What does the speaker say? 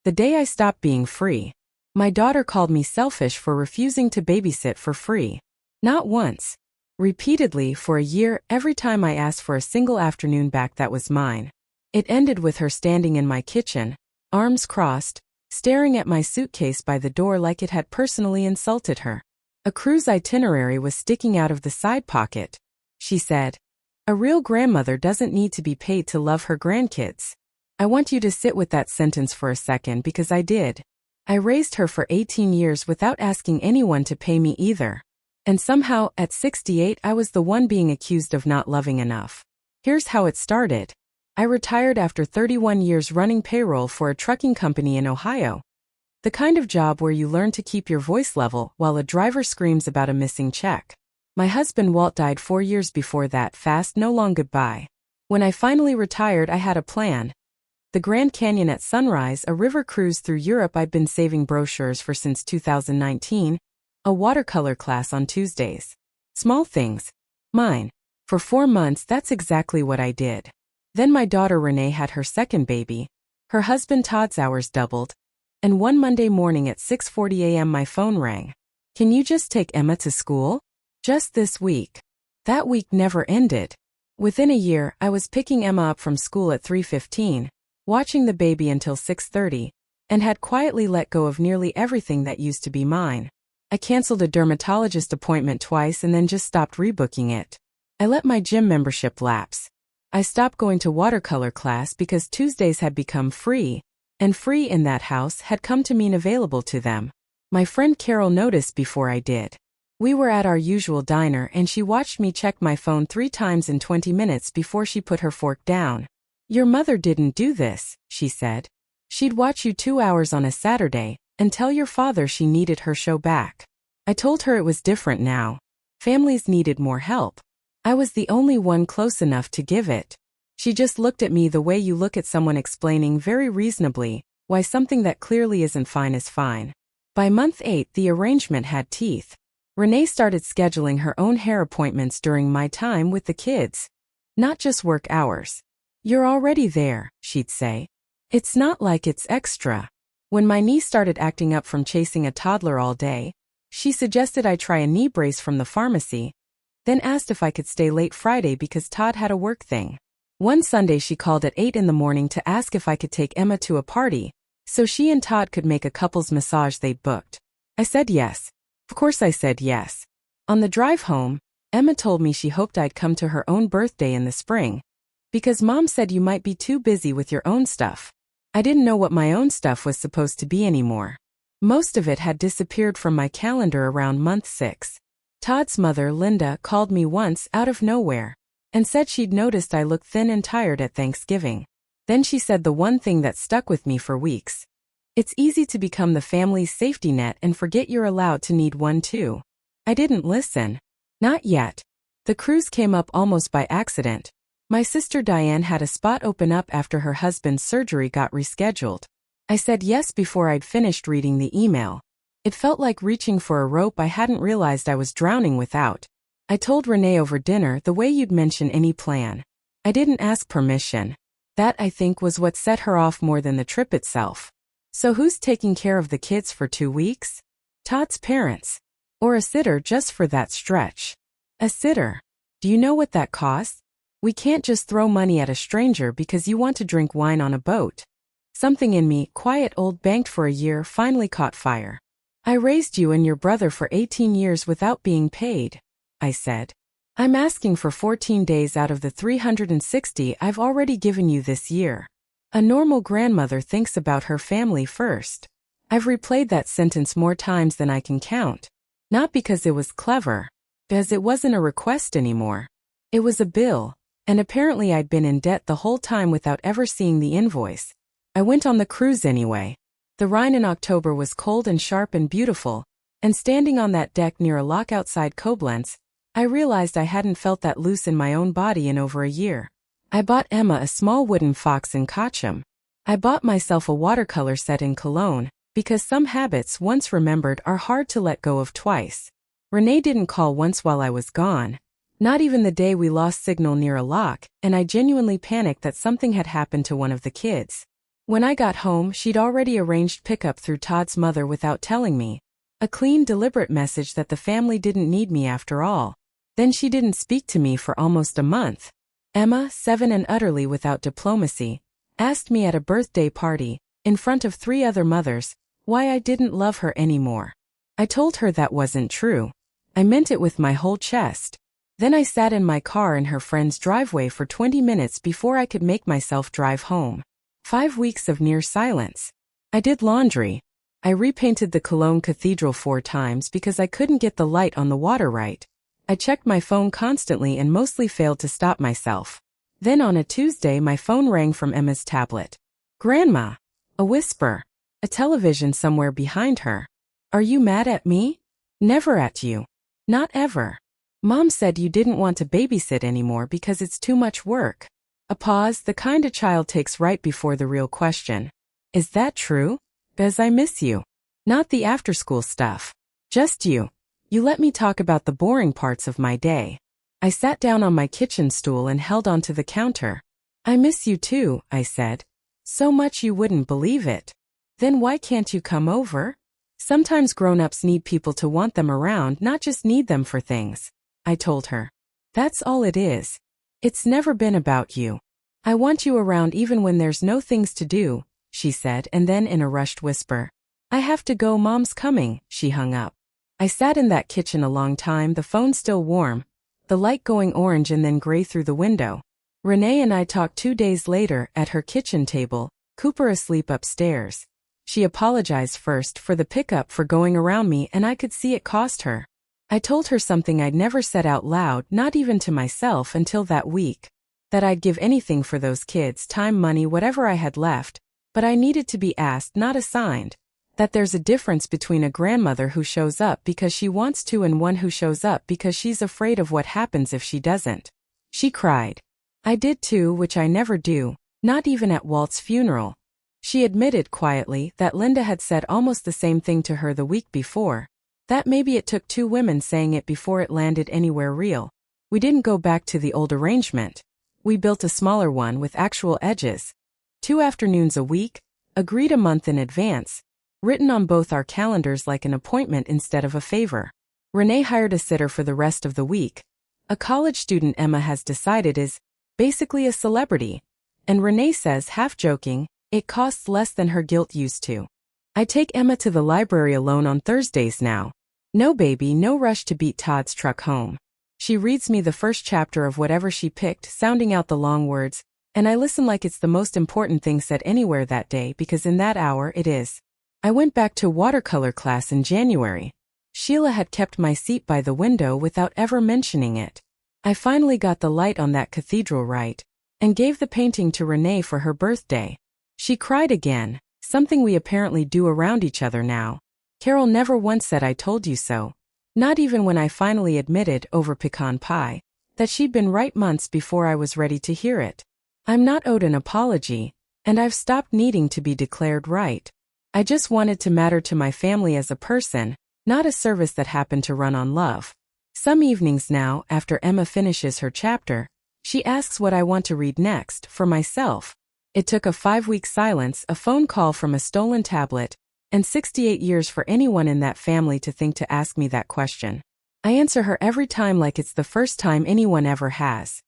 The day I stopped being free. My daughter called me selfish for refusing to babysit for free. Not once. Repeatedly for a year, every time I asked for a single afternoon back that was mine. It ended with her standing in my kitchen, arms crossed, staring at my suitcase by the door like it had personally insulted her. A cruise itinerary was sticking out of the side pocket. She said, "A real grandmother doesn't need to be paid to love her grandkids." I want you to sit with that sentence for a second because I did. I raised her for 18 years without asking anyone to pay me either. And somehow, at 68, I was the one being accused of not loving enough. Here's how it started. I retired after 31 years running payroll for a trucking company in Ohio. The kind of job where you learn to keep your voice level while a driver screams about a missing check. My husband Walt died 4 years before that fast, no long goodbye. When I finally retired, I had a plan. The Grand Canyon at sunrise, a river cruise through Europe I'd been saving brochures for since 2019, a watercolor class on Tuesdays. Small things. Mine. For 4 months, that's exactly what I did. Then my daughter Renee had her second baby. Her husband Todd's hours doubled. And one Monday morning at 6:40 a.m. my phone rang. "Can you just take Emma to school? Just this week." That week never ended. Within a year, I was picking Emma up from school at 3:15. Watching the baby until 6:30, and had quietly let go of nearly everything that used to be mine. I canceled a dermatologist appointment twice and then just stopped rebooking it. I let my gym membership lapse. I stopped going to watercolor class because Tuesdays had become free, and free in that house had come to mean available to them. My friend Carol noticed before I did. We were at our usual diner and she watched me check my phone 3 times in 20 minutes before she put her fork down. "Your mother didn't do this," she said. "She'd watch you 2 hours on a Saturday and tell your father she needed her show back." I told her it was different now. Families needed more help. I was the only one close enough to give it. She just looked at me the way you look at someone explaining very reasonably why something that clearly isn't fine is fine. By month 8, the arrangement had teeth. Renee started scheduling her own hair appointments during my time with the kids. Not just work hours. "You're already there," she'd say. "It's not like it's extra." When my knee started acting up from chasing a toddler all day, she suggested I try a knee brace from the pharmacy, then asked if I could stay late Friday because Todd had a work thing. One Sunday she called at 8 in the morning to ask if I could take Emma to a party, so she and Todd could make a couple's massage they'd booked. I said yes. Of course I said yes. On the drive home, Emma told me she hoped I'd come to her own birthday in the spring, because Mom said you might be too busy with your own stuff. I didn't know what my own stuff was supposed to be anymore. Most of it had disappeared from my calendar around month 6. Todd's mother, Linda, called me once out of nowhere and said she'd noticed I looked thin and tired at Thanksgiving. Then she said the one thing that stuck with me for weeks. "It's easy to become the family's safety net and forget you're allowed to need one too." I didn't listen. Not yet. The cruise came up almost by accident. My sister Diane had a spot open up after her husband's surgery got rescheduled. I said yes before I'd finished reading the email. It felt like reaching for a rope I hadn't realized I was drowning without. I told Renee over dinner the way you'd mention any plan. I didn't ask permission. That, I think, was what set her off more than the trip itself. "So who's taking care of the kids for 2 weeks? Todd's parents. Or a sitter just for that stretch." "A sitter? Do you know what that costs? We can't just throw money at a stranger because you want to drink wine on a boat." Something in me, quiet old banked for a year, finally caught fire. "I raised you and your brother for 18 years without being paid," I said. "I'm asking for 14 days out of the 360 I've already given you this year. A normal grandmother thinks about her family first." I've replayed that sentence more times than I can count. Not because it was clever, because it wasn't a request anymore. It was a bill. And apparently I'd been in debt the whole time without ever seeing the invoice. I went on the cruise anyway. The Rhine in October was cold and sharp and beautiful, and standing on that deck near a lock outside Koblenz, I realized I hadn't felt that loose in my own body in over a year. I bought Emma a small wooden fox in Cochem. I bought myself a watercolor set in Cologne, because some habits once remembered are hard to let go of twice. Renee didn't call once while I was gone. Not even the day we lost signal near a lock, and I genuinely panicked that something had happened to one of the kids. When I got home, she'd already arranged pickup through Todd's mother without telling me. A clean, deliberate message that the family didn't need me after all. Then she didn't speak to me for almost a month. Emma, 7 and utterly without diplomacy, asked me at a birthday party, in front of 3 other mothers, why I didn't love her anymore. I told her that wasn't true. I meant it with my whole chest. Then I sat in my car in her friend's driveway for 20 minutes before I could make myself drive home. 5 weeks of near silence. I did laundry. I repainted the Cologne Cathedral 4 times because I couldn't get the light on the water right. I checked my phone constantly and mostly failed to stop myself. Then on a Tuesday my phone rang from Emma's tablet. "Grandma." A whisper. A television somewhere behind her. "Are you mad at me?" "Never at you. Not ever. Mom said you didn't want to babysit anymore because it's too much work." A pause, the kind a child takes right before the real question. "Is that true? 'Cause I miss you. Not the after-school stuff. Just you. You let me talk about the boring parts of my day." I sat down on my kitchen stool and held onto the counter. "I miss you too," I said. "So much you wouldn't believe it." "Then why can't you come over?" "Sometimes grown-ups need people to want them around, not just need them for things," I told her. "That's all it is. It's never been about you. I want you around even when there's no things to do," she said, and then in a rushed whisper, "I have to go, Mom's coming." She hung up. I sat in that kitchen a long time, the phone still warm, the light going orange and then gray through the window. Renee and I talked 2 days later at her kitchen table, Cooper asleep upstairs. She apologized first for the pickup for going around me, and I could see it cost her. I told her something I'd never said out loud, not even to myself until that week. That I'd give anything for those kids, time, money, whatever I had left, but I needed to be asked, not assigned. That there's a difference between a grandmother who shows up because she wants to and one who shows up because she's afraid of what happens if she doesn't. She cried. I did too, which I never do, not even at Walt's funeral. She admitted quietly that Linda had said almost the same thing to her the week before. That maybe it took 2 women saying it before it landed anywhere real. We didn't go back to the old arrangement. We built a smaller one with actual edges. 2 afternoons a week, agreed a month in advance, written on both our calendars like an appointment instead of a favor. Renee hired a sitter for the rest of the week. A college student Emma has decided is basically a celebrity. And Renee says, half joking, it costs less than her guilt used to. I take Emma to the library alone on Thursdays now. No baby, no rush to beat Todd's truck home. She reads me the first chapter of whatever she picked, sounding out the long words, and I listen like it's the most important thing said anywhere that day because in that hour it is. I went back to watercolor class in January. Sheila had kept my seat by the window without ever mentioning it. I finally got the light on that cathedral right, and gave the painting to Renee for her birthday. She cried again, something we apparently do around each other now. Carol never once said I told you so. Not even when I finally admitted, over pecan pie, that she'd been right months before I was ready to hear it. I'm not owed an apology, and I've stopped needing to be declared right. I just wanted to matter to my family as a person, not a service that happened to run on love. Some evenings now, after Emma finishes her chapter, she asks what I want to read next, for myself. It took a 5-week silence, a phone call from a stolen tablet, and 68 years for anyone in that family to think to ask me that question. I answer her every time like it's the first time anyone ever has.